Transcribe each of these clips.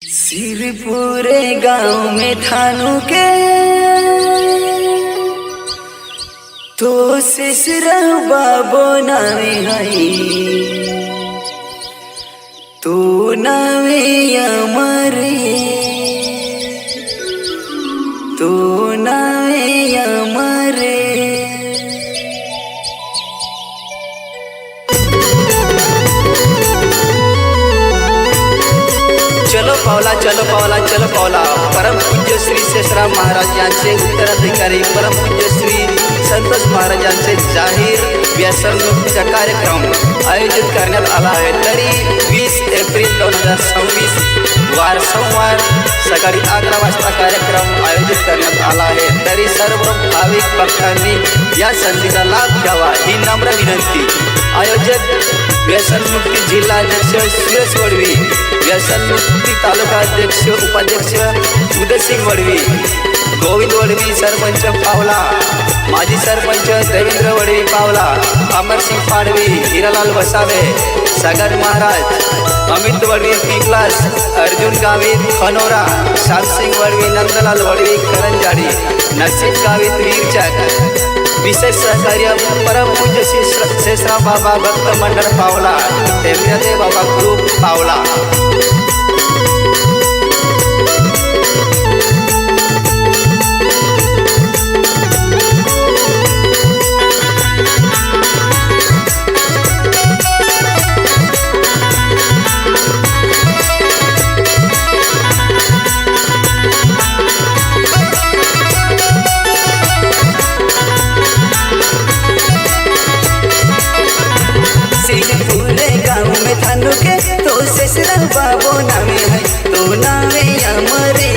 सिरपुरे गांव में थानू के तो सिसरा बाबो नावे हई तो नावे अमरे तो नावे अमरे। चलो पावला चलो पावला चलो पावला परम पूज्य श्री शेषराव महाराज यांचे उत्तराधिकारी परम पूज्य श्री संतोष महाराज यांचे जाहीर व्यसनमुक्तीचा कार्यक्रम आयोजित करण्यात आला आहे। तरी 20 एप्रिल 2026 वार सोमवार सकाळी 11 वाजता कार्यक्रम आयोजित करण्यात आला आहे। तरी सर्व भाविक भक्तांनी या संधीचा लाभ घ्यावा ही नम्र विनंती। आयोजक व्यसनमुक्ती जिल्हा अध्यक्ष सुरेश वडवी, व्यसनमुक्ती तालुका अध्यक्ष उपाध्यक्ष उदयसिंग वडवी, गोविंद वडवी सरपंच पावला, माजी सरपंच देवेंद्र वडवी पावला, अमरसिंग पाडवी, हिरालाल वसावे, सागर महाराज, अमित वडवी पीपलास, अर्जुन गावित खनोरा, श्यामसिंग वडवी, नंदलाल वडवी करंजाडी, नरसिंह गावित वीरचक। विशेष सहकार्य परम पूज्य शेषराव बाबा भक्त मंडळ पावला, देवराजे बाबा ग्रुप पावला। थानू के तो शेषराव बाबो नावे है तो नावे अमरे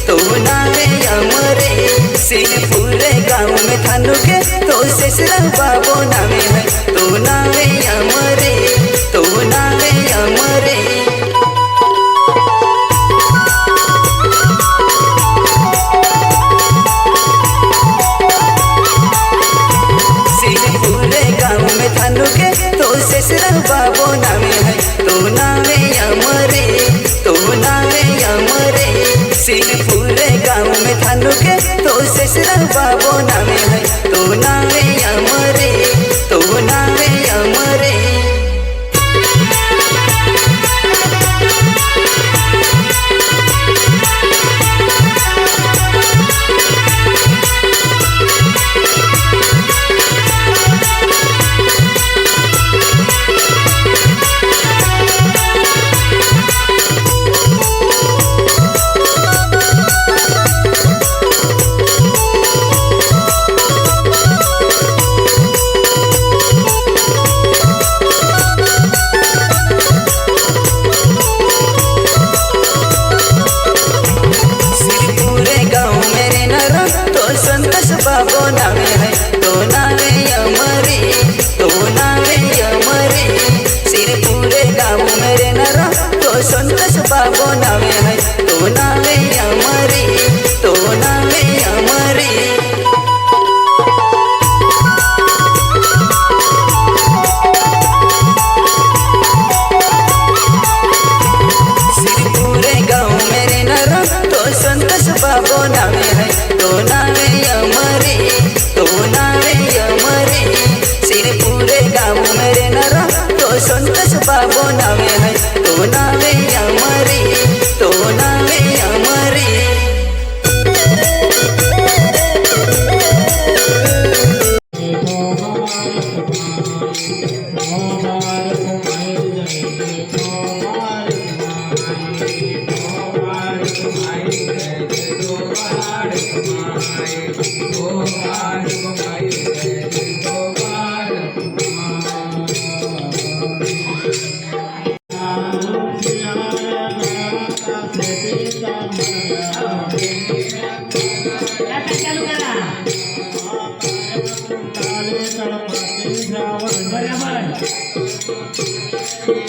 तो नावे अमरे। सिरपुरे गाँव में थानू के तो शेषराव बाबो नावे है तो नावे अमरे तो नावे अमरे। सिरपुरे गाँव में थानू के तो शेषराव बाबो नावे है तो नावे अमरे तो नावे अमरे। सिरपुरे गाँव में थानू के तो शेषराव बाबो नावे है तो नावे अमरे तो नावे अमरे। बाबो नावे है तो नावे अमरे तो नावे अमरे। सिरपुरे गाँव मेरे नरा तो संतोष बाबो नावे है तो नावे अमरे तो नावे अमरे। सिरपुरे गाँव मेरे नरा तो संतोष बाबो नावे है तो नावे अमरे तो नावे अमरे। सिरपुरे गाँव मेरे नरा तो संतोष बाबो नावे है तो नावे अमरे तो नावे अमरे।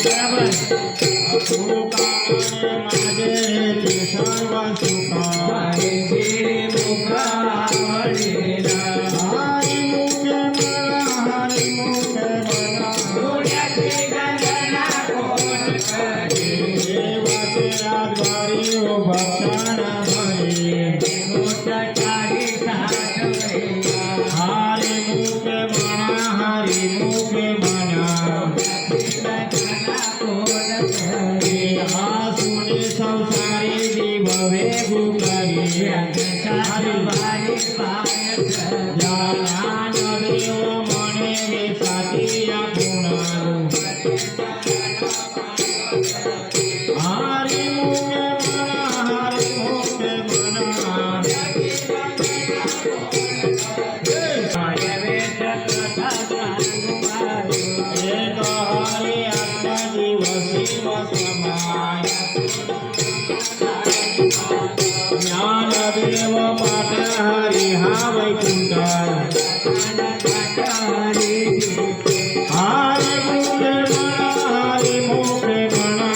सर्व सुखा हो भक्ताना भरे हरि मुखे मना हरि मुखे मना आसुने संसारी जीववे गुकरी ज्ञान देव मने साथिया गुणारू हरि मुखे मना हरि मुखे मना एक हरि आत्मा दिवसी समाय ज्ञान देव पाठ हरि हा वैकुंठ हरि मुखे मना हरि मुखे मना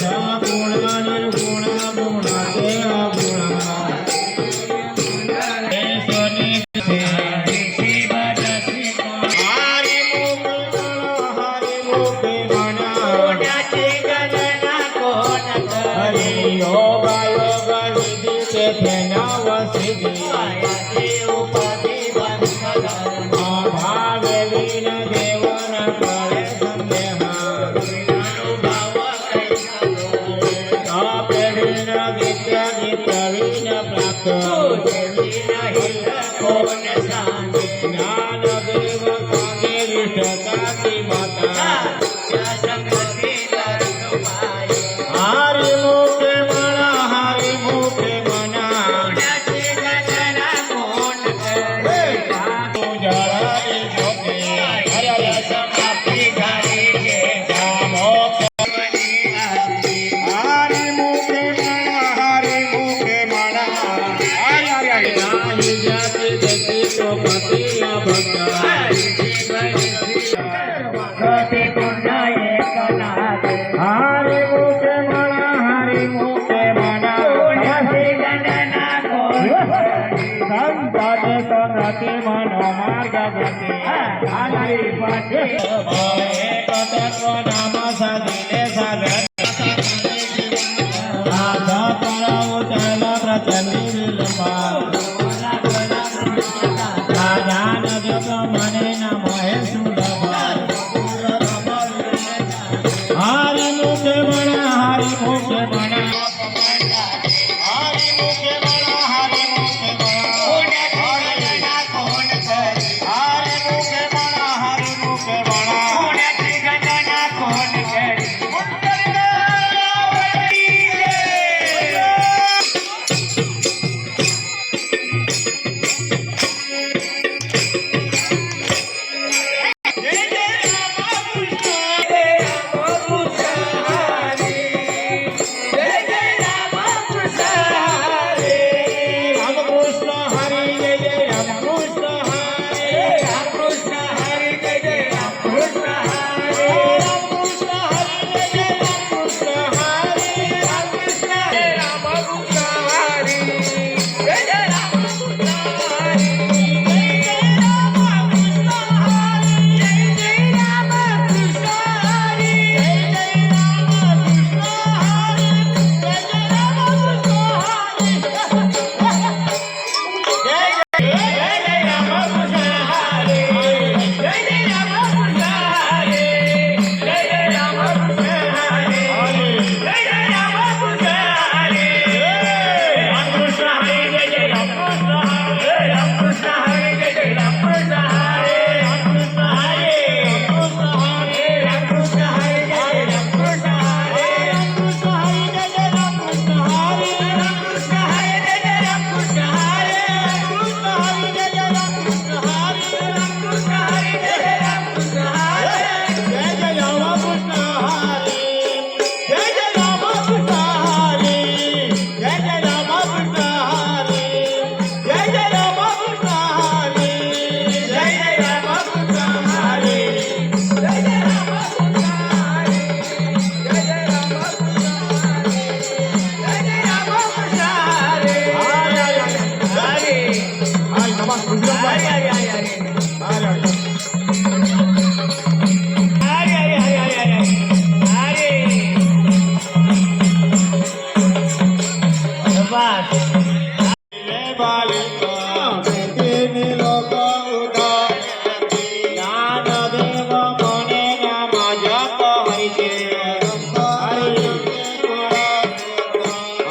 सगुण निर्गुण गुण ते अगुण ज्ञान देव माता हरि मुखे मना हरि मुखे मना हरि मुखे मना हरि मुखे मना संपद संगति मनो मार्ग गति एक तत्व नाम सदिले सागर आधा कराओ चल प्रचंडी विलंबा ध्यान जप मने नम हे सुलभ हरि मुखे मना हरि मुखे मना हरि मुखे मना हरि मुखे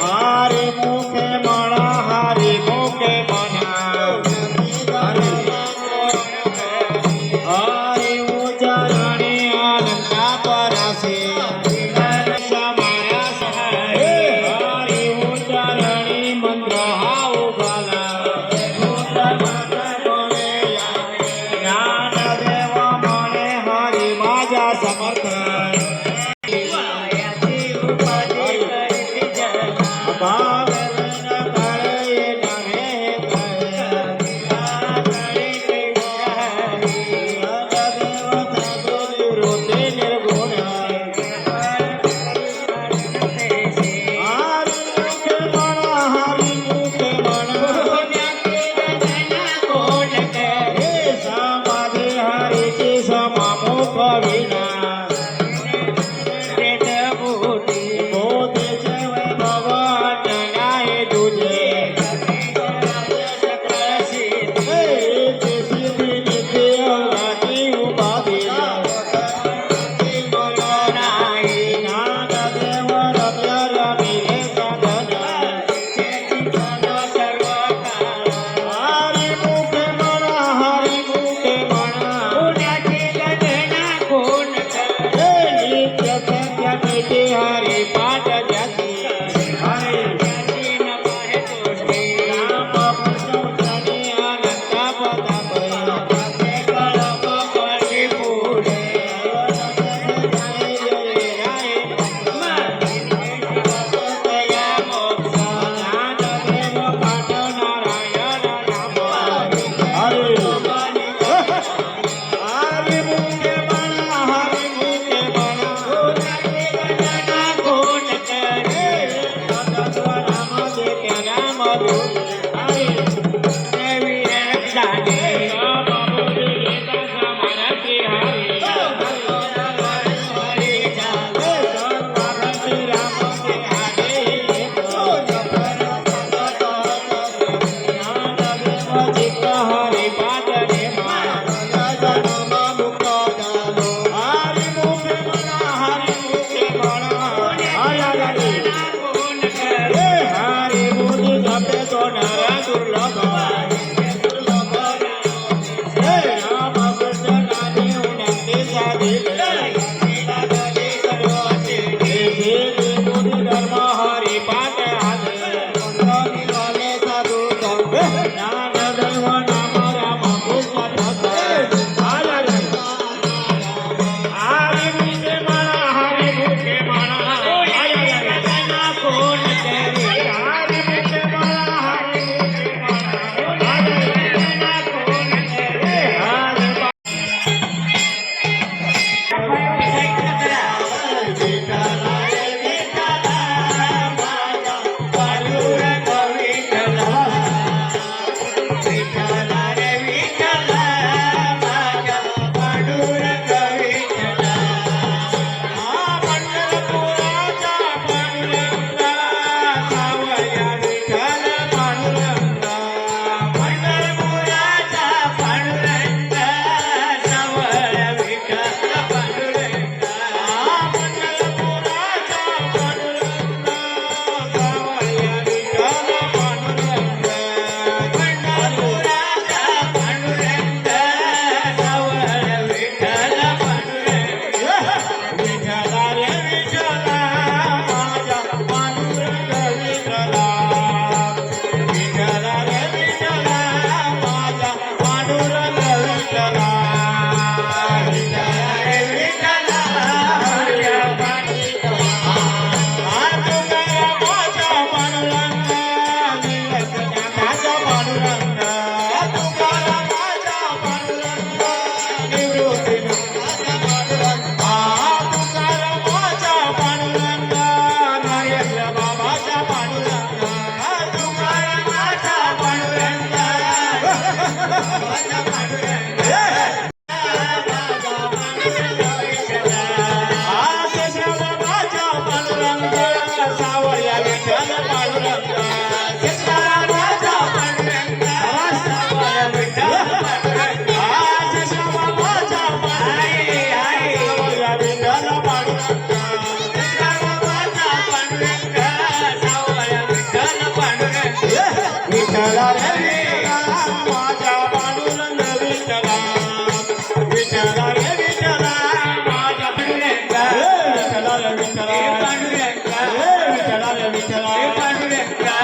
हरी मुखे म्हणा हरी मुखे म्हणा हरी उच्चारणे अनंता परासे हरी उच्चारणे मंत्र हा उभाला ज्ञानदेव म्हणे हरी माझा समर्थ विठ्ठला हे पांडुरंगा हे विठ्ठला रे विठ्ठला हे पांडुरंगा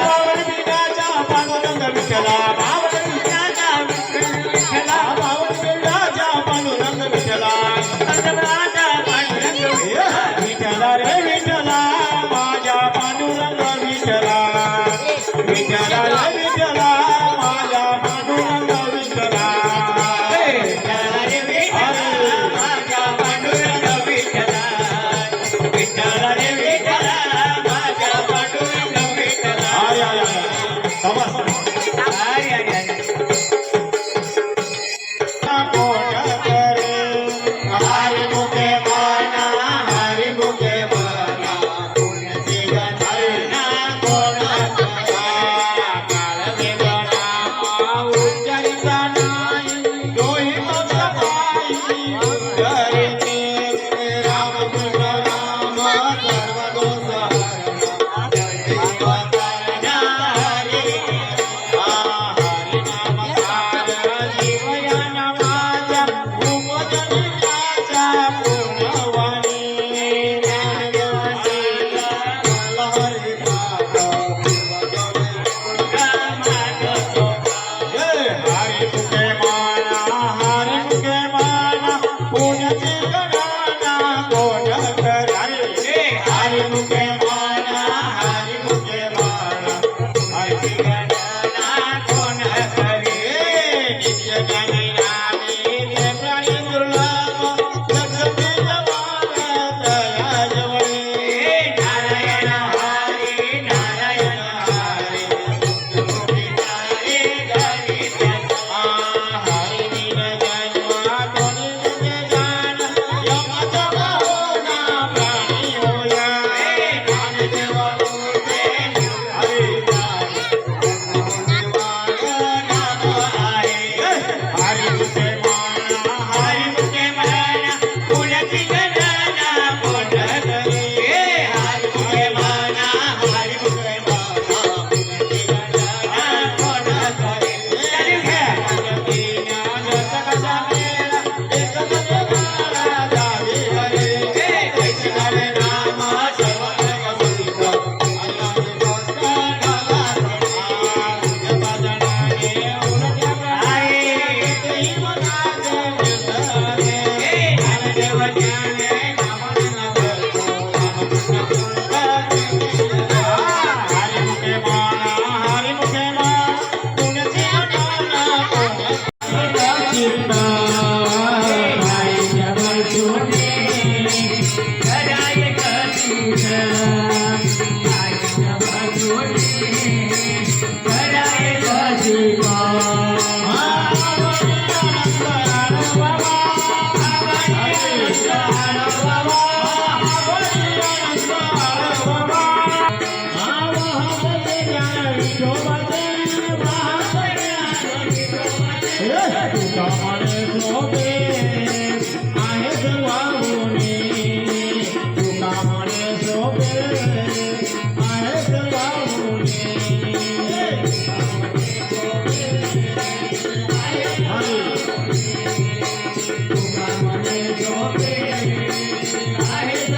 बावळ बिंदाचा पांडुरंग विठ्ठला बावळ विठ्ठलाचा विठ्ठला बावळ बिंदाचा पांडुरंग विठ्ठला पांडुरंगाचा पांडुरंग विठ्ठला रे विठ्ठला माझ्या पांडुरंग विठ्ठला विठ्ठला रे विठ्ठला माझ्या पांडुरंग विठ्ठला विठ्ठला रे विठ्ठला माझ्या पांडुरंग विठ्ठला विठ्ठला रे विठ्ठला माझ्या पांडुरंग विठ्ठला आय आय आय तमास आय आय आय कोण करे हरी मुखे माना हरी मुखे माना पुण्याची गणना कोण करा काळ वेदना उच्चारिता नाही दोही पक्ष पायी धरिते रामकृष्ण नाम सर्व दोष हरी नाम सार जीवयान माझ्या उपजनिताचा पूर्णवाणी ज्ञानदेवासीला मल्हारी हरी मुखे माना हरी मुखे माना पुण्याची गणना कोण करे हरी मुखे माना हरी मुखे माना हरी गणना कोण करे नित्य ज्ञानी रामी निर्मळी दुर्लभ लक्ष्मी जवान दया जवळे नारायण हरी नारायण हरी मुक्ती तारे गणित हरी नील जन्मा कोणी तुझे जाण यमचा भावना प्राणी होया ज्ञानदेव मूर्ते हरी हरी मुखे माना हरी मुखे माना पुण्याची गणना कोण करे हरी मुखे माना हरी मुखे माना पुण्याची गणना कोण करे चालेल घ्या Hare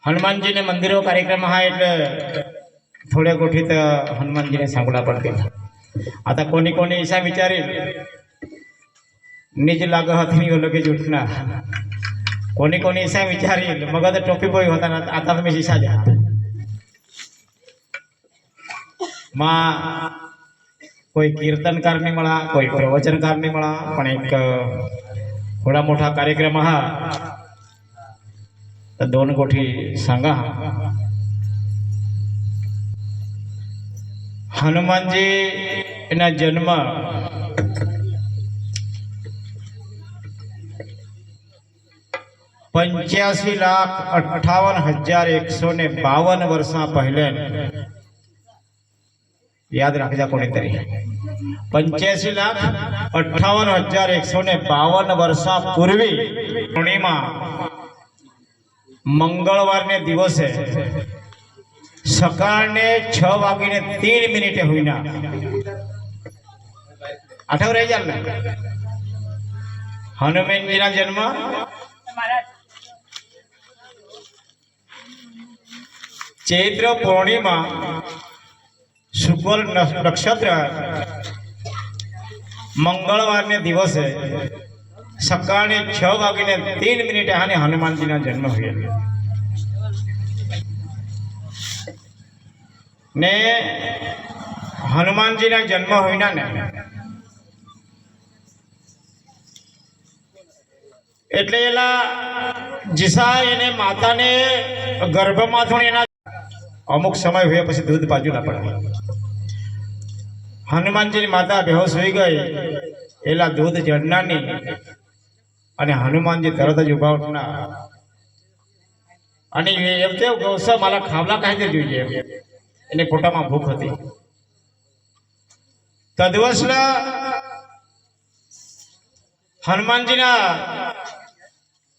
हनुमानजीने मंदिरो कार्यक्रम हा એટલે थोड्या गोष्टीत हनुमानजीने सांगला पडते. आता कोणी कोणी असा विचारेल निज लाग हाती लगेच उठणार. कोणी कोणी असा विचारेल मग आता टोपी बोई होता ना आता तुम्ही शिसा द्या मा કોઈ કીર્તનકારની મળા કોઈ પ્રવચનકારની મળા પણ એક थोडा मोठा कार्यक्रम हा तर 2 गोष्टी सांगा. हनुमानजी एना जन्म 85,58,152 वर्षा पहले याद राखजा कोणीतरी 85,58,152 वर्षा पूर्वी पूर्णिमा मंगळवारने दिवसे सकाळने 6:03 होईना आठव रही जाल ना हनुमानजीना जन्म चैत्र पूर्णिमा शुक्ल नक्षत्र मंगळवार ने दिवसे सकाळने 6:03 आणि हनुमानजीना जन्म हुए ने हनुमानजीना जन्म होईना ने એટલે એલા જીસા એને માતાને ગર્ભમાંથી એના અમુક સમય હોય પછી દૂધ બાજુ ના પડે. હનુમાનજીની માતા બેહોશ હોઈ ગઈ એલા દૂધ જડનાની અને હનુમાનજી તરત જ ઉભા ઉઠના અને એમ કેવું ગૌસા મારા ખાવલા કાંઈ જોઈએ એને પોતામાં ભૂખ હતી. તદવસલા હનુમાનજીના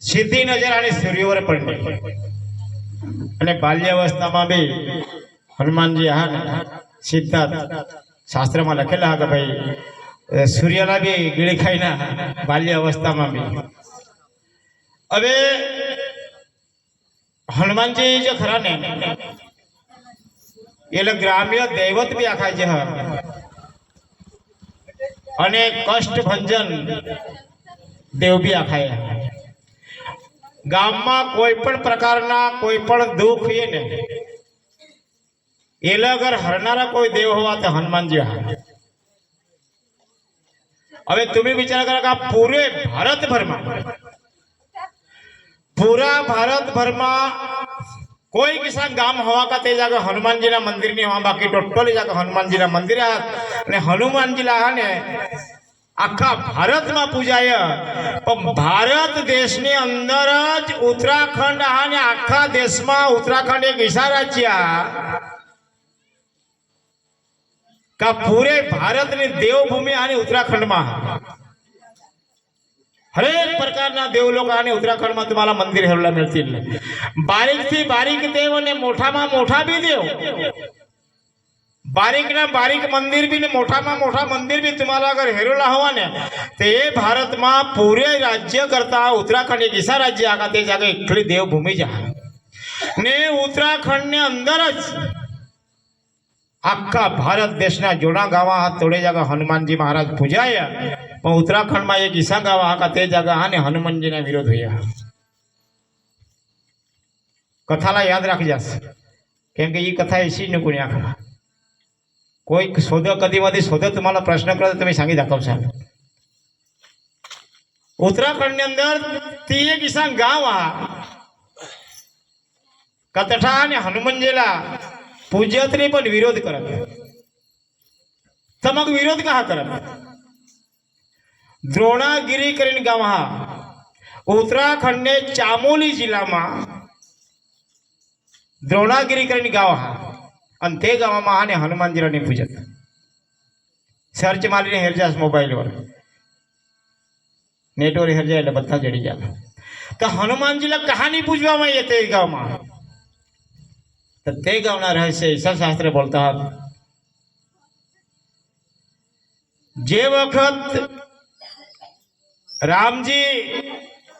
સીધી નજર આની સૂર્યवर પડી અને બાલ્યાવસ્થામાં બી હનુમાનજી હા ને સીધા શાસ્ત્રમાં લખેલા કે ભાઈ સૂર્યના બી ગીળી ખાઈના બાલ્યાવસ્થામાં બી. હવે હનુમાનજી જે ખરા ને એટલે ગ્રામ્ય દૈવત બી આખા છે અને કષ્ટભંજન દેવ બી આખા ગામમાં કોઈ પણ પ્રકારના કોઈ પણ દુઃખ એ ને એલા અગર હરનારા કોઈ દેવ હોવા તો હનુમાનજી હા. હવે તમે વિચાર કરો કે પૂરે ભારતભરમાં કોઈ કિસ્સા ગામ હોવા का તે જાગે હનુમાનજીના મંદિરની હોવા બાકી ટોટલી જાગે હનુમાનજીના મંદિર અને હનુમાનજીલા હા ને આખા ભારતમાં પૂજાય. પણ ભારત દેશની અંદર જ ઉત્તરાખંડ અને આખા દેશમાં ઉત્તરાખંડ એક ઈશા રાજ્ય का पूरे भारतની દેવભૂમિ આની ઉત્તરાખંડમાં હરેક પ્રકારના દેવલોક આની ઉત્તરાખંડમાં તમારા મંદિર હેરલા મળતી એટલે બારીકથી બારીક દેવ અને મોટામાં મોટા બી દેવ बारीकना बारीक मंदिर भी ने मोटा मंदिर भी तुम्हारा अगर हेरोला हुआ ने तो ये भारत में पूरे राज्य करता उत्तराखंड एक ऐसा राज्य आगा ते जाके एकली देवभूमि जा ने उत्तराखंड ने अंदर आखा भारत देशना जोड़ा गावा हाथ तोड़े जगह हनुमान जी महाराज पूजाया पण उत्तराखंड में एक ईसा गावा आका ते जगह आने हनुमान जी ने विरोध हुआ. कथाला याद राखी जास केम के ये कथा ऐसी न कोणी आखा कोई शोध कधी मध्ये शोध तुम्हाला प्रश्न करत तुम्ही सांगी दाखवसा. उत्तराखंड ने अंदर ती एक ईसा गाव हा कथठा ने हनुमानजीला पूज्यत्री पण विरोध करत. तर मग विरोध का करत द्रोणागिरी करीन गाव हा उत्तराखंड ने चामोली जिल्हा मा द्रोणागिरी करीन गाव हा અને તે ગામમાં આને હનુમાનજીની પૂજત સર્ચ મારીને હેરજાસ મોબાઈલ પર નેટવર્ક હેરજા એટલે બધા જડી જાય. તો હનુમાનજીલા કહાની પૂજવામાં આવે તે ગામમાં તો તે ગામના રહસ્ય ઈશા શાસ્ત્ર બોલતા જે વખત રામજી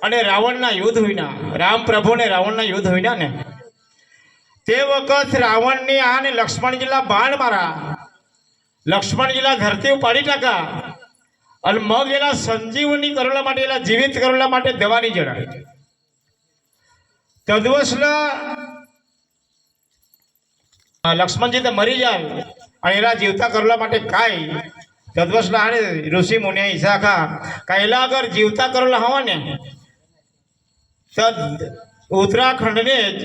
અને રાવણના યુદ્ધ હોઈના રામ પ્રભુ ને રાવણના યુદ્ધ હોઈના ને તે વખત રાવણની અને લક્ષ્મણજીલા બાણ મારા, લક્ષ્મણજીલા ધરતી પાડી ટાકા અને મગ એલા સંજીવની કરોલા માટે, એલા જીવિત કરોલા માટે દવાની જણાવી. તદવસલા લક્ષ્મણજી તો મરી જાય અને એલા જીવતા કરોલા માટે કાંઈ તદવસલા હારે ઋષિ મુનિ ઈશાખા કાયલા અગર જીવતા કરોલા હવા ને તદ ઉત્તરાખંડને જ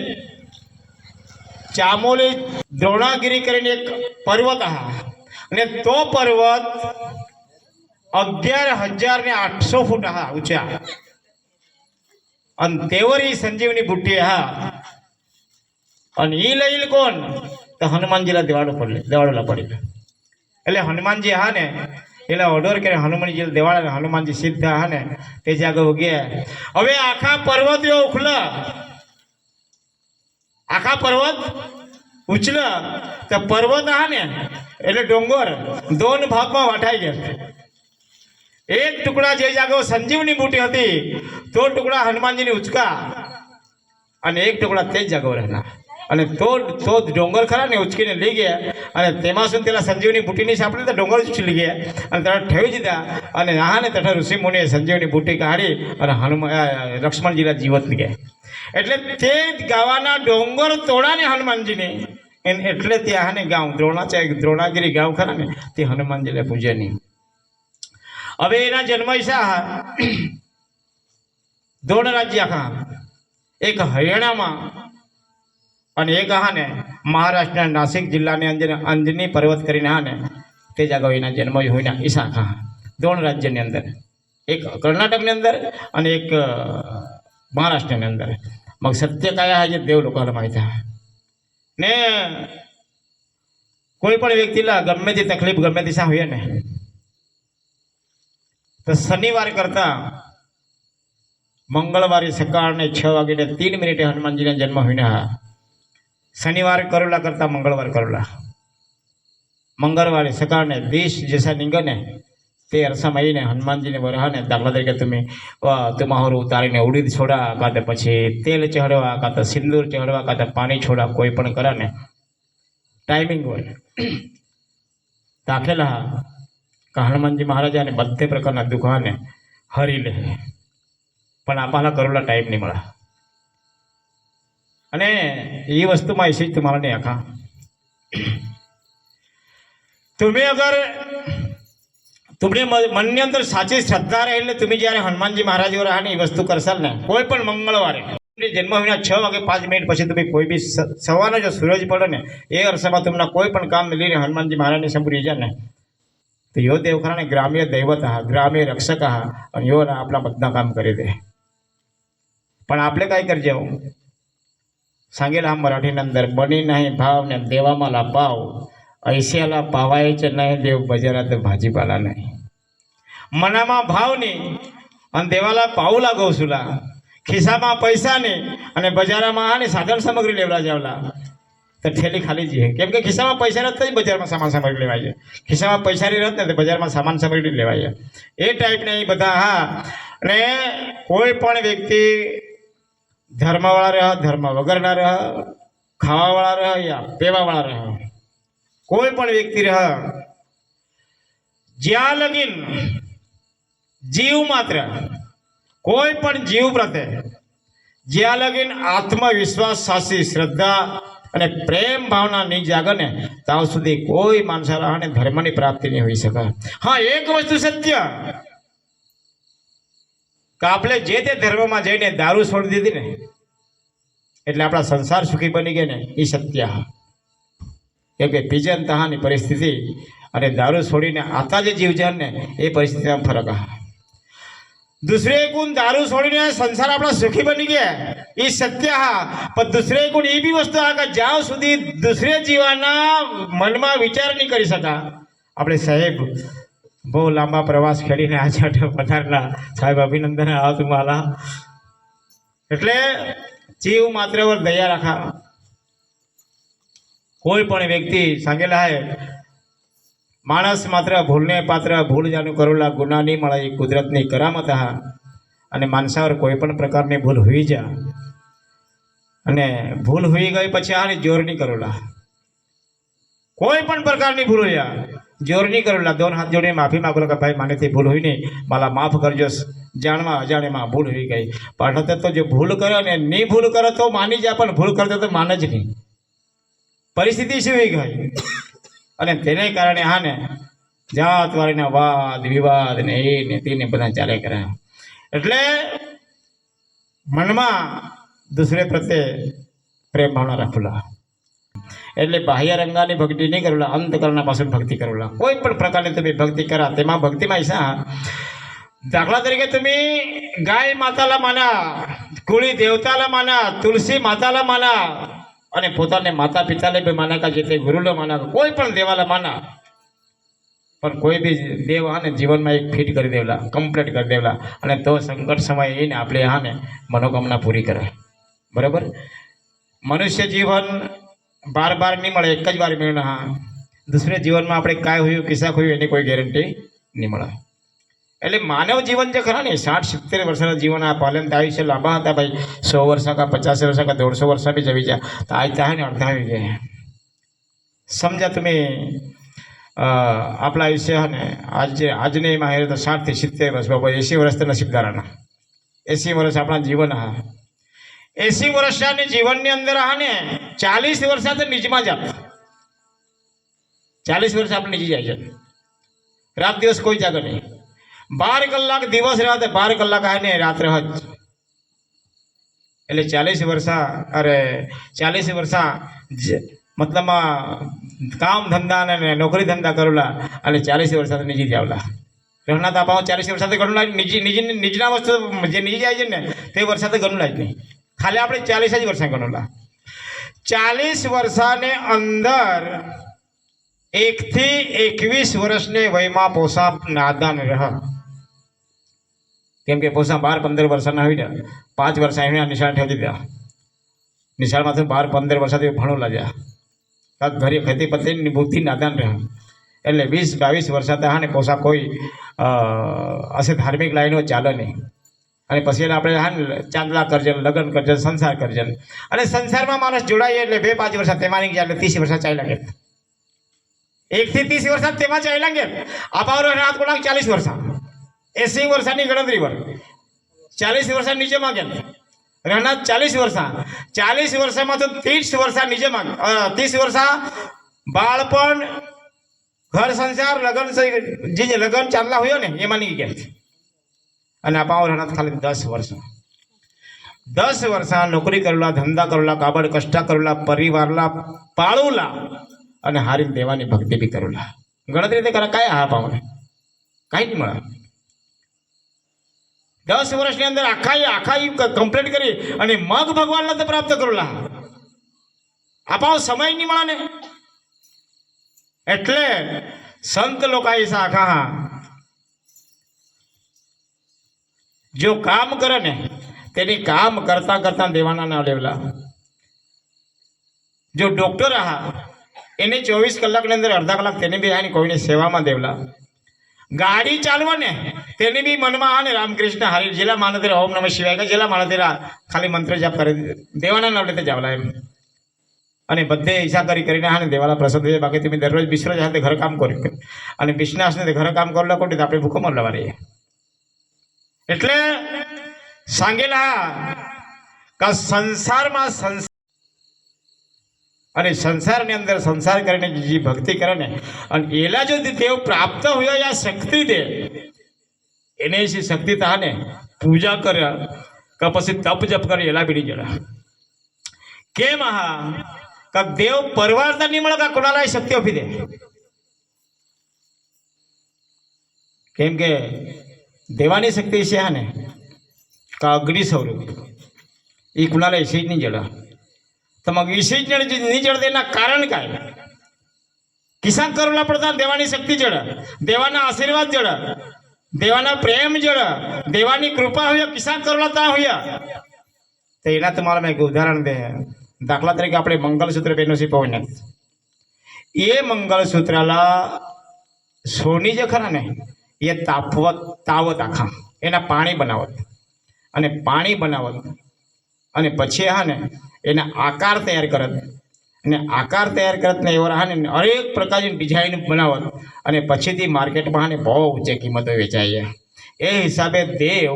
ચામોલી દ્રોણાગીરી કરીને એક પર્વત હા અને તો પર્વત 11,800 ફૂટ હા ઊંચા અને તેવરી સંજીવની બુટ્ટી હા અને ઈ લઈ કોણ તો હનુમાનજીલા દેવાડોલા પડી. એટલે હનુમાનજી હા ને એટલે ઓર્ડર કરે હનુમાનજી દેવાડા, હનુમાનજી સીધા હા ને તે જાગે ગયા. હવે આખા પર્વત એવો ઉખલા, આખા પર્વત ઉછલા તો પર્વત હા ને એટલે ડોંગર દોન ભાગમાં વાટાઈ ગયા. એક ટુકડા જે જાગો સંજીવની બુટી હતી તો ટુકડા હનુમાનજીની ઉચકા અને એક ટુકડા તે જ જાગો રહેના અને તો ડોંગર ખરા ને ઉચકીને લઈ ગયા અને તેમાં સુધી પેલા સંજીવની બુટીની સાંપડી તો ડોંગર ઉચકી લઈ ગયા અને તરત ઠેવી દીધા અને હા ને તથા ઋષિ મુનિએ સંજીવની બુટી કાઢી અને લક્ષ્મણજીના જીવત લઈ ગયા. એટલે તે ગાવાના ડોંગર તોડાને હનુમાનજીને એટલે ત્યાં ને ગામ દ્રોણાગીરી ગામ ખરા ને તે હનુમાનજીને પૂજે નહીં. હવે એના જન્મ ઈશા દોડ રાજ્ય આખા, એક હરિયાણામાં અને એક હા ને મહારાષ્ટ્રના નાસિક જિલ્લાની અંદર અંજની પર્વત કરીને હા ને તે જાગો એના જન્મ હોય ઈશા ખા દોડ રાજ્યની અંદર, એક કર્ણાટકની અંદર અને એક મહારાષ્ટ્રની અંદર. મગ સત્ય કયા હા જે દેવ લોકોને માહિતી ને કોઈ પણ વ્યક્તિલા ગમે તે તકલીફ ગમે તે શા હોય ને તો શનિવાર કરતા મંગળવારે સકાળને 6:03 હનુમાનજીના જન્મ હોય હા. શનિવાર કરોલા કરતા મંગળવાર કરોલા, મંગળવારે સકાળને 20 જૈસા નીંગને તે અરસામાં આવીને હનુમાનજીને વરહાને દાખલા તરીકે તમે તમારું ઉતારીને ઉડીદ છોડા કાં તો પછી તેલ ચઢવા કાં તો સિંદૂર ચઢવા કાં તો પાણી છોડા કોઈ પણ કરે ને ટાઈમિંગ હોય દાખેલા હનુમાનજી મહારાજાને બધે પ્રકારના દુખાને હરી લે પણ આપણા કરોલા ટાઈમ નહીં મળે. અને એ વસ્તુમાં એસી જ તમારા નહીં આખા તમે અગર તમને મનની અંદર સાચી શ્રદ્ધા રહે એટલે તમે જ્યારે હનુમાનજી મહારાજ રહ્યા ને એ વસ્તુ કરશો ને કોઈ પણ મંગળવારે જન્મ વિના 6:05 પછી તમે કોઈ બી સવારનો જો સૂરજ પડે ને એ અરસામાં તમને કોઈ પણ કામ લઈને હનુમાનજી મહારાજને સંપૂરી જાય ને તો યો દેવ ખરા ને ગ્રામ્ય દૈવત હા, ગ્રામ્ય રક્ષક હા અને યો આપણા બધા કામ કરી દે. પણ આપણે કાંઈ કરજે सांगेला मराठी नंतर बनी नाही भाव ने देवामाला पाव ऐश्याला पावायचे नाही देव बजारात भाजीपाला नाही. मनामा भाव नहीं અને દેવાલા પાઉ લાગો સુલા ખિસ્સામાં પૈસા નહીં અને બજારમાં આને સાધન સામગ્રી લેવડા જાવલા તો ઠેલી ખાલી જઈએ કેમ કે ખિસ્સામાં પૈસા નથી બજારમાં સામાન સામગ્રી લેવાય છે. ખિસ્સામાં પૈસા નહીં રહેત ને તો બજારમાં સામાન સામગ્રી લેવાય એ ટાઈપના એ બધા હા. અને કોઈ પણ વ્યક્તિ ધર્મવાળા રહે ધર્મ વગરના રહે, ખાવાવાળા રહે યા પીવાવાળા રહે, કોઈ પણ વ્યક્તિ રહે જ્યાં લગીન जीव मात्र कोई पण जीव प्रत्ये ज्या लगीन आत्मविश्वास साची श्रद्धा અને પ્રેમ ભાવના નહીં જાગે ને ત્યાં સુધી કોઈ માણસાલા અને ધર્મની પ્રાપ્તિ નહીં હોઈ શકે. હા એક વસ્તુ સત્ય કે આપણે જે તે ધર્મમાં જઈને દારૂ છોડી દીધી ને એટલે આપણા સંસાર સુખી બની ગયા ને એ સત્ય. કેમ કે પીજન તહાની પરિસ્થિતિ અને દારૂ છોડીને આતા જે જીવજન ને એ પરિસ્થિતિમાં ફરક હા. दुसरे गुण दारू छोड़ने संसार अपना सुखी बनी गया ये सत्य हा. पण दुसरे गुण ये भी वस्तु हा का ज्या सुधी दुसरे जीवाना मन में विचार नहीं करी सका. अपने साहेब बहु लांबा प्रवास खेलीने आज पधारला साहेब अभिनंदन आ तुम्हाला. એટલે जीव मात्र वर दया रखा. कोई पण व्यक्ति सांगेला है माणस मात्र भूलने पात्र भूल जाणू करूला गुन्हा नहीं मला एक कुदरतनी करामत हा. અને માણસાवर કોઈ પણ પ્રકારની ભૂલ હોઈ જા અને ભૂલ હોઈ ગઈ પછી આ જોર નહીં કરોલા, કોઈ પણ પ્રકારની ભૂલ હોય જોર નહીં કરોલા, दोन हाथ जोड़े माफी मागोला का भाई माने थी भूल हुई नहीं, मला माफ करजो, જાણમાં અજાણ્યામાં ભૂલ હોઈ ગઈ. પણ તો જો ભૂલ કરે ને નહીં ભૂલ કરે તો માની જાય, પણ ભૂલ કરતો તો માને જ નહીં. પરિસ્થિતિ શું હોઈ ગઈ, અને તેને કારણે હા ને જાત વાળીના વાદ વિવાદ ને એ ને તેને બધા ચાલે કરે. એટલે મનમાં દુસરે પ્રત્યે પ્રેમ ભાવના રાખુલા. એટલે બાહ્ય રંગાની ભક્તિ નહીં કરુલા, અંતકરણના પાછળ ભક્તિ કરુલા. કોઈ પણ પ્રકારની તમે ભક્તિ કરા તેમાં ભક્તિમાં ઈશા. દાખલા તરીકે તમે ગાય માતાલા માના, કુળી દેવતાલા માના, તુલસી માતાલા માના, અને પોતાને માતા પિતાને બી માના, કા જે તે ગુરુને માના, કોઈ પણ દેવાલા માના, પણ કોઈ બી દેવ હા ને જીવનમાં એક ફિટ કરી દેવલા, કમ્પ્લીટ કરી દેવલા, અને તો સંકટ સમય એને આપણે હા ને મનોકામના પૂરી કરે. બરાબર. મનુષ્ય જીવન બાર બાર નહીં મળે, એક જ વાર મળે. હા, દુસરે જીવનમાં આપણે કાંઈ હોયું કિસ્સા હોયું એની કોઈ ગેરંટી નહીં મળે. એટલે માનવ જીવન જે ખરા ને 60-70 વર્ષના જીવન આ પાલન આયુષ્ય લાંબા હતા ભાઈ, 100 વર્ષ કા 50 વર્ષ કા 150 વર્ષ બી જવી જાય તો આજ થાય ને અડધા આવી જાય. સમજા તમે આપણા આયુષ્ય હા ને આજને એમાં હેરે તો 60 થી 70 વર્ષ, બાબા 80 વર્ષ તો નસીબદારાના. 80 વર્ષ આપણા જીવન. હા, 80 વર્ષની જીવનની અંદર હા ને 40 વર્ષ તો નીચમાં જાત, 40 વર્ષ આપણે નીચી જાય છે. રાત દિવસ કોઈ જાગે નહીં. 12 કલાક દિવસ રાત, 12 કલાક હા ને રાત્રે હજ. એટલે 40 વર્ષ, અરે 40 વર્ષ મતલબમાં કામ ધંધા ને નોકરી ધંધા કરેલા, અને 40 વર્ષ નીચી જાવલા. રહેના તો આપણે 40 વર્ષ ગણું નીચના વસ્તુ જે નીચી જાય છે ને તે વર્ષ ગણું જ નહીં. ખાલી આપણે 40 જ વર્ષ ગણોલા. 40 વર્ષને અંદર 1 થી 21 વર્ષને વયમાં પોસા નાદાન રહે. કેમ કે પોસા 12-15 વર્ષના હોય ને 5 વર્ષ એને નિશાળ ઠેવી દીધા. નિશાળમાં તો 12-15 વર્ષથી ભણો લાગ્યા, ઘરે ખેતી પતિની બુદ્ધિ નાદાન રહે. એટલે 20-22 વર્ષ હતા હા ને પોસા કોઈ અસે ધાર્મિક લાઈનો ચાલે નહીં. અને પછી આપણે હા ચાંદલા કરજન, લગ્ન કરજન, સંસાર કરજન. અને સંસારમાં માણસ જોડાય એટલે 2-5 વર્ષ તેમાં નહીં ગયા, એટલે 30 વર્ષ ચાલ્યા ગયા. 1 થી 30 વર્ષ તેમાં ચાલ્યા ગયા. આપાવરો રાત કોલાક 40 વર્ષ, 80 વર્ષની ગણતરી પર 40 વર્ષ નીચેમાં ગયા. રહેના 40 વર્ષ, 40 વર્ષમાં તો 30 વર્ષ નીચેમાં, 30 વર્ષ બાળપણ, ઘર સંસાર, લગ્ન, જે લગ્ન ચાંદલા હોય ને એમાં નહીં ગયા. અને આ પાવર હણા ખાલી 10 વર્ષ, 10 વર્ષ નોકરી કરેલા, ધંધા કરેલા, કાબડ કષ્ટા કરેલા, પરિવારલા પાળુલા, અને હારી દેવાની ભક્તિ બી કરેલા. ગણતરી તે કરે કાંઈ હા પાવર કાંઈ નહીં મળે. 10 વર્ષની અંદર આખા કમ્પ્લીટ કરી અને મગ ભગવાનને તો પ્રાપ્ત કરેલા. આ પાવ સમય નહીં મળે ને. એટલે સંત લોકો આખા જો કામ કરે ને તેની કામ કરતા કરતા દેવાના ના લેવલા. જો ડોક્ટર એને 24 કલાકની અંદર અડધા કલાક તેને બી આની કોઈની સેવામાં દેવલા. ગાડી ચાલવા ને તેને બી મનમાં આ ને રામકૃષ્ણ હરિ જેલા માને તેરા ઓમ નમઃ શિવાય કે જેલા માને તેરા ખાલી મંત્ર જાપ કરે દેવાના ના લેતે જાવલા એમ. અને બધે ઈચ્છા કરીને હા ને દેવાલા પ્રસન્ન થઈ જાય. બાકી તમે દરરોજ બિસ્રો જાય ઘર કામ કર્યું, અને બિશ્નાસ ને ઘર કામ કરલા કોટી આપણે ભૂખો મરલા રહીએ. એટલે સાંગેલા કા સંસારમાં અને સંસારની અંદર સંસાર કરીને જે ભક્તિ કરે ને, અને એલા જો દેવ પ્રાપ્ત હોય આ શક્તિ દે એને શક્તિ તા ને પૂજા કરે કે પછી તપ જપ કરે એલા બી નહીં જરા. કેમ કા દેવ પરવારતા નહીં મળે, કા કોનાલા શક્તિ આપી દે. કેમ કે દેવાની શક્તિ છે હા ને કા અગ્નિ સ્વરૂપ એ કુણાલા એસી જ નહીં જડા. તો મગ એસી જ નહીં જડે એના કારણ કાંઈ કિસાન કરોલા પડતા દેવાની શક્તિ જડે, દેવાના આશીર્વાદ જડે, દેવાના પ્રેમ જડે, દેવાની કૃપા હોય કિસાન કરોલા તા હોય. તો એના તમારા મેં એક ઉદાહરણ દે. દાખલા તરીકે આપણે મંગલસૂત્ર પહેર્યું છે પવન, એ મંગલસૂત્રાલા સોની જે ખરા ને એ તાવત આખા એના પાણી બનાવત, અને પાણી બનાવત, અને પછી હા ને એને આકાર તૈયાर करत અને આકાર તૈયાર करत ને એવા હા ને અનેક પ્રકારની ડિઝાઇન બનાવત અને પછીથી માર્કેટમાં ને બહુ ઊંચી કિંમતો વેચાય એ હિસાબે દેવ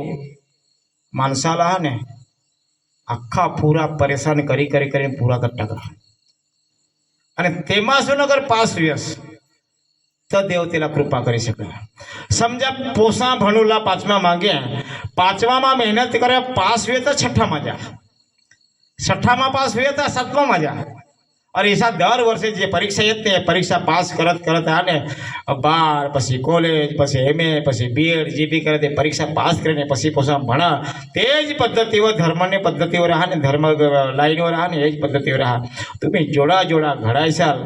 માણસાલા હા ને આખા પૂરા પરેશાન કરીને પૂરા કરતા હતા અને તેમાં શું નગર પાસ વ્યસ તો દેવ તેલા કૃપા કરી શકે સમજા પોસા ભણુલા પાંચમા માંગ્યા પાંચમામાં મહેનત કરે પાસ हुए तो छठा जा छठा पास हुए तो सातवा जा और ऐसा दर वर्षे जो परीक्षा येते परीक्षा पास करत आने 12 પછી કોલેજ પછી એમએ પછી બીએડ જીપી કરે તે પરીક્ષા પાસ કરીને પછી પોસા ભણા તે જ પદ્ધતિઓ ધર્મની પદ્ધતિઓ રહા ને ધર્મ લાઈનો રહા ને એ જ પદ્ધતિઓ રહા તમે જોડા જોડા ઘડાઈસાલ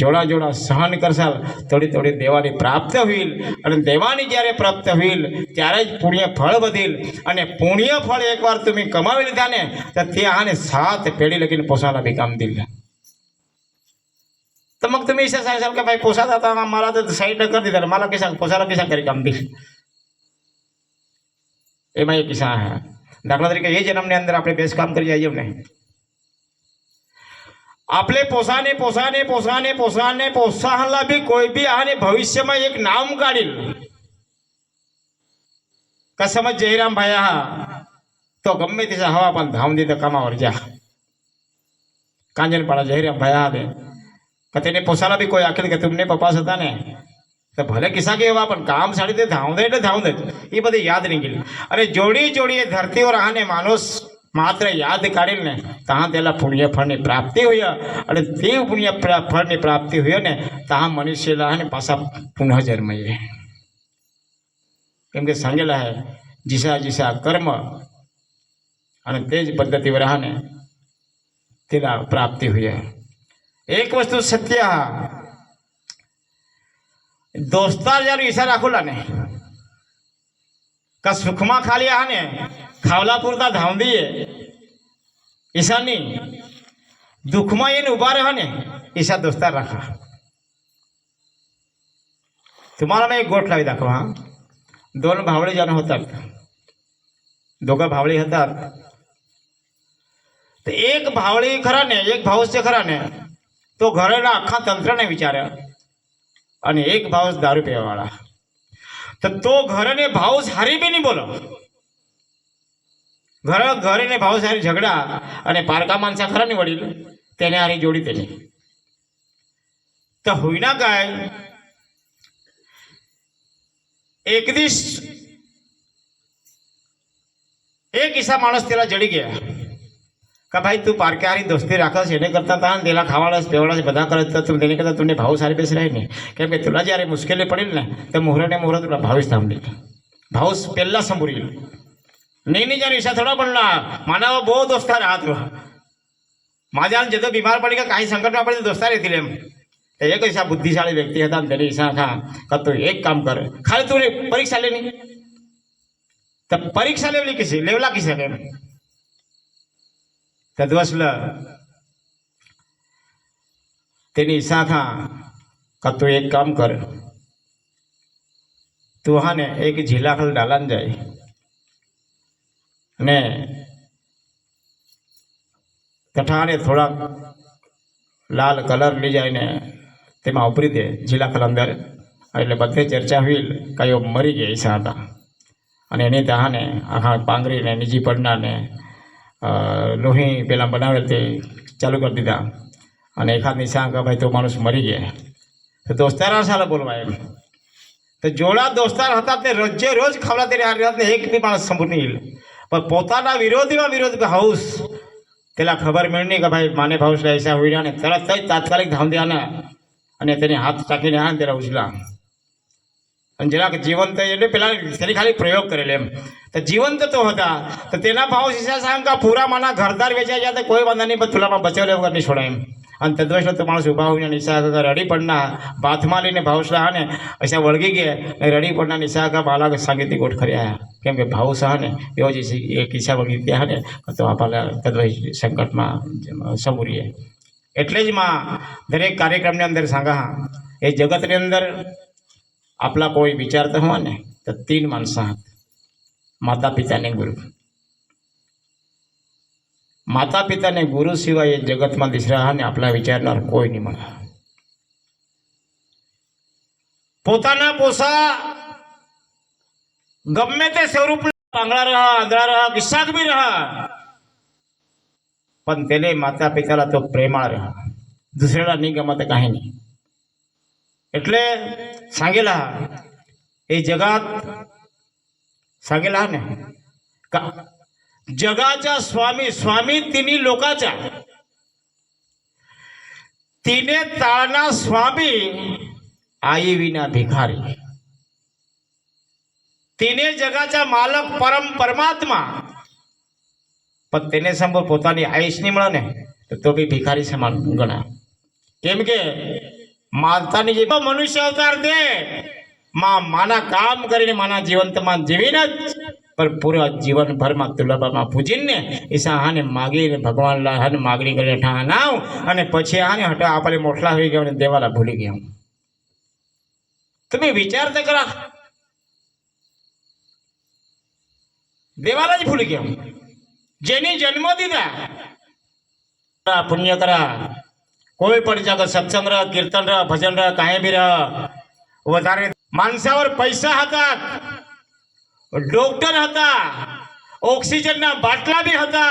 જોડા જોડા સહન કરસાલ થોડી થોડી દેવાની પ્રાપ્ત હોઈલ અને દેવાની જ્યારે પ્રાપ્ત હોઈલ ત્યારે જ પુણ્ય ફળ વધીલ અને પુણ્ય ફળ એકવાર તમે કમાવી લીધા ને તો ત્યાં ને 7 પેઢી લગીને પોસાના બી કામ દીધા तो मग तुम्ही इसे सांगाल का भाई पोसा था मला तो साइड कर दिला मला कैसा पोसाला कैसा करी काम दी એમાં એક કિસ્સા હે દાખલા તરીકે એ જન્મની અંદર આપણે બેસ કામ કરી જઈએ ને આપણે પોસાહલા બી કોઈ બી આને ભવિષ્યમાં એક નામ કાઢીલ કસમત જયરામ ભાઈ હા તો ગમે તે હવા પણ ધામ દી તો કમાવર જા કાંજનપાડા જયરામ ભાઈ હા દે कते पोसाला भी कोई आखिर के तुमने पप्पा था ने तो भले किसा के हुआ पण काम साड़ी ते धाव दे ये बधे याद नहीं गिल अरे जोड़ी जोड़ी धरती और आने मानुष मात्र याद काढ़ी ने तहाँ तेला पुण्य फल की प्राप्ति हुई अरे ते पुण्य फल की प्राप्ति हुई ने तहाँ मनुष्य ने पासा पुनः जन्मये केम के सांगेला है जिसा जिसा कर्म अने तेज पद्धति रहा ने तेला प्राप्ति हुई एक वस्तु सत्य दोस्तार जर ईसा राखोला ने का सुखमा खाली हा ने खावला पुरता धाव दिए ईसा नहीं दुखमा ये उभा रहा ने ईसा दोस्तार रखा तुम्हारा मैं एक गोट लावी दाखवा दोन भावळे जण होतात दोघं भावळी होतात तो एक भावळी खरा ने एक भाऊस खरा ने तो घरेना आखा तंत्र ने विचार्या અને એક ભાવસ દારૂ પીવા વાળા તો ઘરે ભાવસ હારી બી નહીં બોલો ઘરે ને ભાવસ હારી ઝઘડા અને પારકા માણસા ખરા ને વડીલ તેને હારી જોડી તેની તો હુઈના ગાય એક દિવસ એક ઈસા માણસ તેલા જડી ગયા का भाई तू पारके हारी दोस्ती राखस एने करता था तेला खावाड़स पेवाड़स बधा करत तुम देने करता तुमने भाव सारे बेस रहे नहीं केम के तुला जયારે मुश्किल पड़ेल ने तो मोहरे ने मोहरा तुला भाविस थांबली भावस पेल्ला संभुरील नहीं जाने ईशा थोड़ा बनला मानव बो दोस्ता राहत माझ्या जदो बीमार पड़ी का काही संकट में पड़े दोस्ता रहती एम एक ऐसा बुद्धिशाली व्यक्ति था तेरे ईशा था का तू एक काम कर खाली तूने परीक्षा लेनी तो परीक्षा लेवली किसी लेवला किसे के तद्वसला तेनी ईसा था का तू एक काम कर तू हाँ ने एक झीला खल डालन जाए ने तठा ने थोड़ा लाल कलर ली जाए ने तेमा उपरी दे झीला खल अंदर એટલે બધે ચર્ચા हुई कयो मरी गया ईसा था અને એને ત્યાં ને આખા પાંગરી ને નીજી પડના ને लोही पेला बनावे ते चालू कर दीधा અને એકાદ નિશાન का भाई तो मानुष मरी गया तो दोस्तार साला बोलवा एम तो जोड़ा दोस्तार हता ते रोजे रोज खावला तेरे हार ने एक भी माणस संपूर्ण नहीं पर पोताना विरोधी में विरोध हाउस तेला खबर मिलनी का भाई माने भाउस ऐसा हुई ने तरत तात्कालिक धाम दिया અને તેને હાથ ચાકીને આ તેરા ઉછલા અને જરાક જીવંત એટલે પેલા તેની ખાલી પ્રયોગ કરેલ એમ तो जीवंत तो होता तो तेना भाव शीशा सांग का पूरा माना घरदार वेचा जाते कोई वांधा नहीं तुला बचावले वगैरे नहीं छोड़ा एम અને તદ્વૈષ્ણવ તો માણસ ઊભા હોઈને નિશાકા રડી પડના બાથમાં લઈને ભાવસા ને અશા વળગી ગયા ને રડી પડના નિશાકા બાલાક સાંગીતી ગોઠ ખર્યા કેમ કે ભાવસા ને એવો જ એ કિસ્સા વળગી ગયા ને તો આપણા તદ્વૈ સંકટમાં સમુરીએ એટલે જ માં દરેક કાર્યક્રમની અંદર सांगा એ જગતની અંદર આપલા કોઈ વિચારતા હોય ને તો 3 માણસ માતા પિતા ને ગુરુ माता पिता ने गुरु सिवाय जगत में दिसरा ने आपला विचारनार कोई नहीं मळे पोताना पोसा गम्मे ते स्वरूप पांगळा रहा आंधळा रहा किस्साक भी रहा पण त्याने माता पिताला तो प्रेमाळ रहा दुसऱ्याला नाही गमत काही नाही એટલે सांगेला हे जगात सांगेला ने का जगाचा स्वामी स्वामी तिन्ही लोकाचा तिने ताळना स्वामी आई विना भिखारी तिने जगाचा मालक परम परमात्मा पण તેને સમોર પોતાની આયુષ નહીં મળે ને તો બી ભિખારી સમાન ગણા કેમ કે માતાની જે મનુષ્ય અવતાર દે માના કામ કરીને માના જીવંતમાં જીવીને જ પર પૂરા જીવન ભરમાં તુલબામાં પૂજીને ઈસા હાને માગીને ભગવાન લા હાને માગણી કરીને ઠા નાવ અને પછી આને હટા આપણે મોટલા હોઈ ગયા અને દેવાલા ભૂલી ગયા તમે વિચાર તો કરા देवाला भूल गया जेनी जन्म दीदा पुण्य करा कोई पण जगह सत्संग रह कीर्तन रह भजन रह काहे भी रह वधारे माणसावर पैसा हातात डॉक्टर હતા ઓક્સિજનના બાટલા બી હતા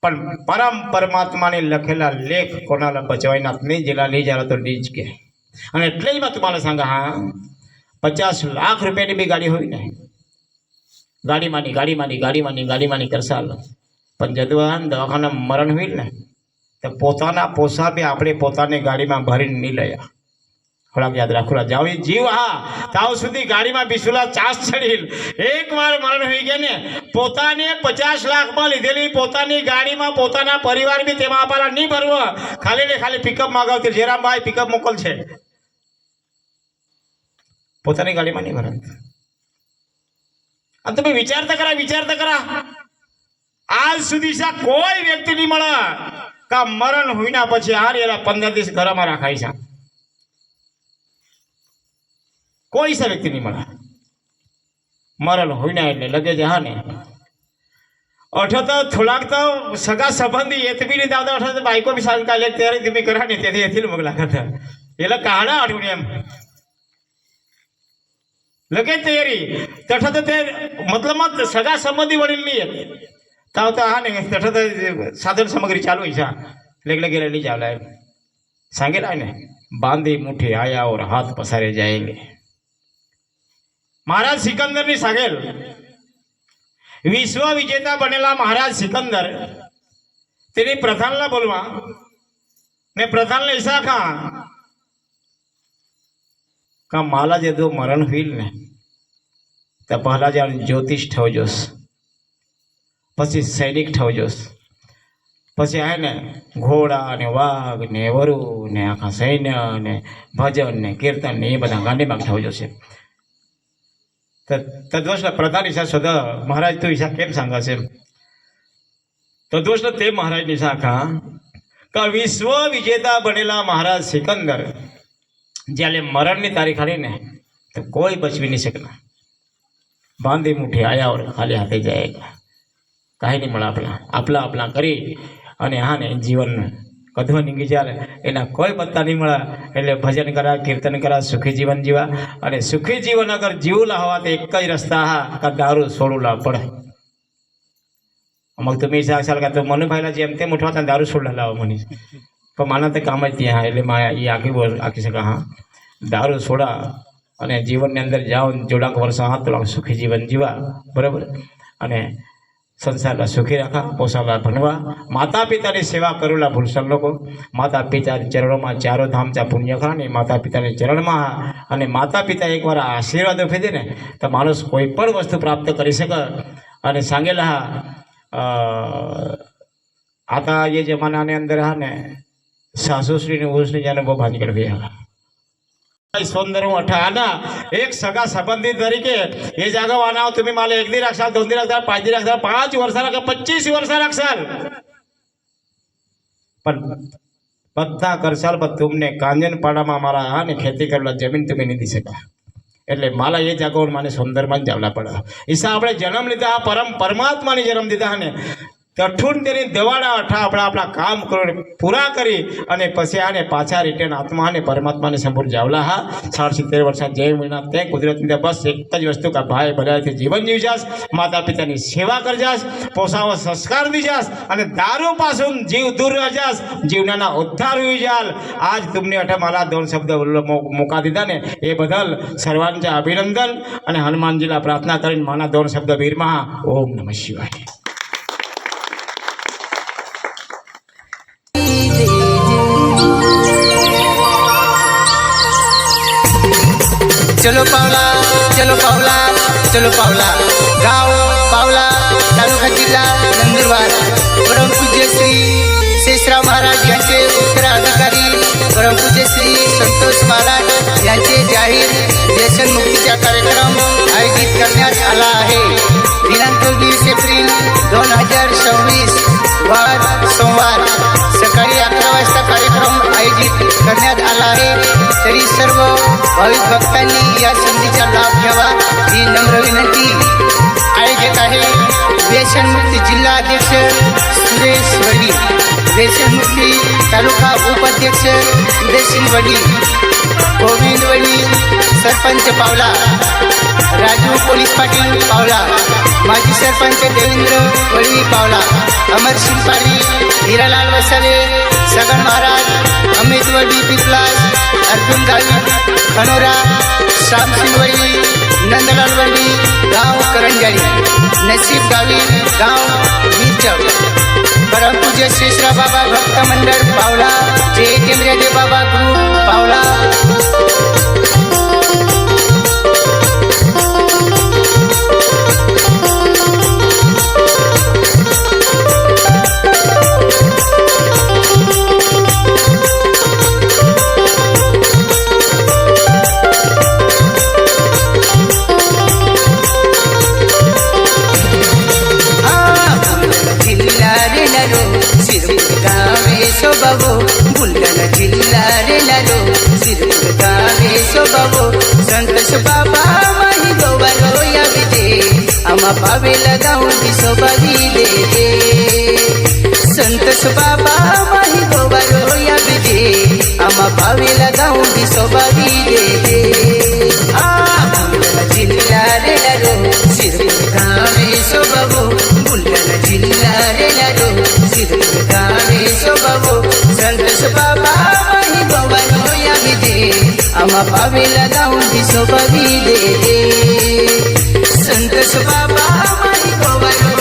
પણ પરમ પરમાત્માને લખેલા લેખ કોનાला બચવાયના નહીં જેલા લઈ जाला તો લીજ કે અને એટલે જ મેં तुम्हाला सांगा હા 50 લાખ રૂપિયાની બી ગાડી હોય ને ગાડીમાંની કરસાલ પણ જદવાન દવાખાના મરણ હોય ને તો પોતાના પોસા બી આપણે પોતાની ગાડીમાં ભરીને નહીં લયા થોડાક યાદ રાખો જાવ જીવ હા તાવ સુધી ગાડીમાં બિસુલા ચાસ ચડીલ એકવાર મરણ હોઈ ગયા ને પોતાને 50 લાખમાં લીધેલી પોતાની ગાડીમાં પોતાના પરિવાર બી તેમાં આપણા નહીં ભરવો ખાલી ને ખાલી પિકઅપ માગવતી જેરામભાઈ પિકઅપ મોકલ છે પોતાની ગાડીમાં નહીં ભરાય અને તમે વિચારતા કરા આજ સુધી કોઈ વ્યક્તિ નહીં મળે કા મરણ હોઈના પછી હાર એલા 15 દિવસ ઘરમાં રાખાય છે કોઈ સા વ્યક્તિ નહીં મળે મરણ હોઈના એટલે લગે છે હા ને અઠો તો થોડાક તો સગા સંબંધી એત બી નહીં આવતા અઠો તો બાઈકો બી સાલ કાલે ત્યારે તમે કરા ને તેથી એથી મગલા કરતા એટલે કાઢા આઠું એમ लगे तैयारी तठा ते मतलब मत सगा संबंधी वडील नहीं ताव तो हा नहीं तठा तो साधन सामग्री चालू है लेग लगे ली जावला सांगेला ने बांधी मुठ्ठी आया और हाथ पसारे जाएंगे महाराज सिकंदर ने सांगेल विश्व विजेता बनेला महाराज सिकंदर तेनी प्रधानला बोलवा ने प्रधानला ऐसा का माला जे दो मरण हुई ने तो पहला जान ज्योतिष ठवजोस પછી સૈનિક ठवजोस પછી આય ને ઘોડા ને વાઘ ને વરુ ને આખા સૈન્ય ને ભજન ને કીર્તન ને એ બધા ગાંડીમાં ठवजोस તો દોસ્ત પ્રધાન ઈશા સદા મહારાજ તો ઈશા કેમ सांगाશે તો દોસ્ત તે મહારાજ ની શાખા का વિશ્વ વિજેતા બનેલા મહારાજ સિકંદર જ્યારે મરણની તારીખ આવી ને તો કોઈ બચવી નહીં શકના બાંધી મુઠ્ઠી આયા और ખાલી હાથે જાયેગા કાંઈ નહીં મળે આપલા કરી અને હા ને જીવન કદવા નીકળી જાય એના કોઈ પત્તા નહીં મળે એટલે ભજન કરા કીર્તન કરા સુખી જીવન જીવા અને સુખી જીવન અગર જીવલા હોવા તો એક જ રસ્તા હા કા દારૂ છોડુલા પડે मग तुम्ही सांगाल का तो मनू भाईला जेम ते मोठा होता दारू सोडला लावा म्हणे पण मला ते काम आहे हा એટલે આખી સકા હા દારૂ છોડા અને જીવનની અંદર જાઓ જોડાક વર્ષ હાથ તો સુખી જીવન જીવા બરાબર અને સંસારના સુખી રાખા પોસાલા ભણવા માતા પિતાની સેવા કરુલા ભૂલસન લોકો માતા પિતાના ચરણોમાં ચારો ધામચા પુણ્ય ખરા ને માતા પિતાના ચરણમાં અને માતા પિતા એકવાર આશીર્વાદ આપી દે ને તો માણસ કોઈ પણ વસ્તુ પ્રાપ્ત કરી શકે અને सांगेला आता ये जमाना अंदर हा ने सासू श्री ने उसने जाने वो भांज कर दिया सौंदर्य अठा आना एक सगा संबंधी तरीके ये जागा आना तुम्ही मला 1 दिन राखसाल 2 दिन राखसाल 5 दिन राखसाल 5 वर्ष राखा 25 वर्ष राखसाल पण બધા કરસાલ પણ तुमने કાંજનપાડામાં મારા હા ને ખેતી કરેલા જમીન તમે નહીં દી શકા એટલે માલા એ જાગો મને સુંદરમાં જ જાવલા પડે ઈસા આપણે જન્મ લીધા પરમ પરમાત્માની જન્મ દીધા ને તઠું તેની દવાડા અઠા આપણા કામ કરીને પૂરા કરી અને પછી આને પાછા રિટર્ન આત્માને પરમાત્માને સંપૂર્ણ જાવલા હા 70 વર્ષ જય મહિના તે કુદરતની બસ એક જ વસ્તુ કે ભાઈ ભલાઈથી જીવન જીવજાસ માતા પિતાની સેવા કરજાસ પોસાવો સંસ્કાર દીજાસ અને દારૂ પાसून जीव दूर रजास जीवनाना उद्धार होई जाल आज तुमने अठा मला 2 शब्द मोका दीधा ने ए बदल सर्वांचे अभिनंदन અને હનુમાનજીલા પ્રાર્થના કરીને માના 2 શબ્દ વીરમાં ઓમ નમઃ શિવાય. चलो पावला चलो पावला चलो पावला गाव पावला तालुका जिल्हा नंदुरबार परम पूज्य श्री शेषराव महाराज यांचे उत्तराधिकारी परम पूज्य श्री संतोष महाराज यांचे जाहीर व्यसनमुक्तीचा कार्यक्रम आयोजित करण्यात आला आहे. दिनांक 20 एप्रिल 2026 वार सोमवार सकाळी 11 वाजता कार्यक्रम आयोजित करण्यात आला आहे. तरी सर्व भाविक भक्तांनी या संधीचा लाभ घ्यावा ही नम्र विनंती. आयोजक आहे व्यसनमुक्ती जिल्हा अध्यक्ष सुरेश वडी, व्यसनमुक्ती तालुका उपाध्यक्ष उदयसिंग वडी, गोविंद वडी सरपंच पावला, राजू पोलीस पाटील पावला, माजी सरपंच देवेंद्र वडी पावला, अमरसिंग पारी, हिरालाल वसावे, सगन महाराज, अमित वडी पिपलास, अर्जुन गावी खनोरा, श्यामसिंग वडी, नंदलाल वडी गाव करंजाळी, नसीब गावी गाव नीचक, परम पूज्य शेषराव बाबा भक्त मंडळ पावला, जय केंद्रीय बाबा ग्रुप पावला. बुलढाणा जिल्हा रे लालो सिरपूर गावे सोबावो संतोष बाबा माही गोवारो या विदे आम्हा पावेला गाऊ दिसोबावी दे संतोष बाबा माही गोवारो या विदे आम्हा पावेला गाऊ दिसोबावी दे बुलढाणा जिल्हा रे लालो सिरपूर गावे सोबावो बुलढाणा जिल्हा रे लालो सिरपूर गावे सोबावो संतोष बाबा माही गोवारो या विदे आम्हा पावेला गाऊन दिसोबावी दे संतोष बाबा माही गोवारो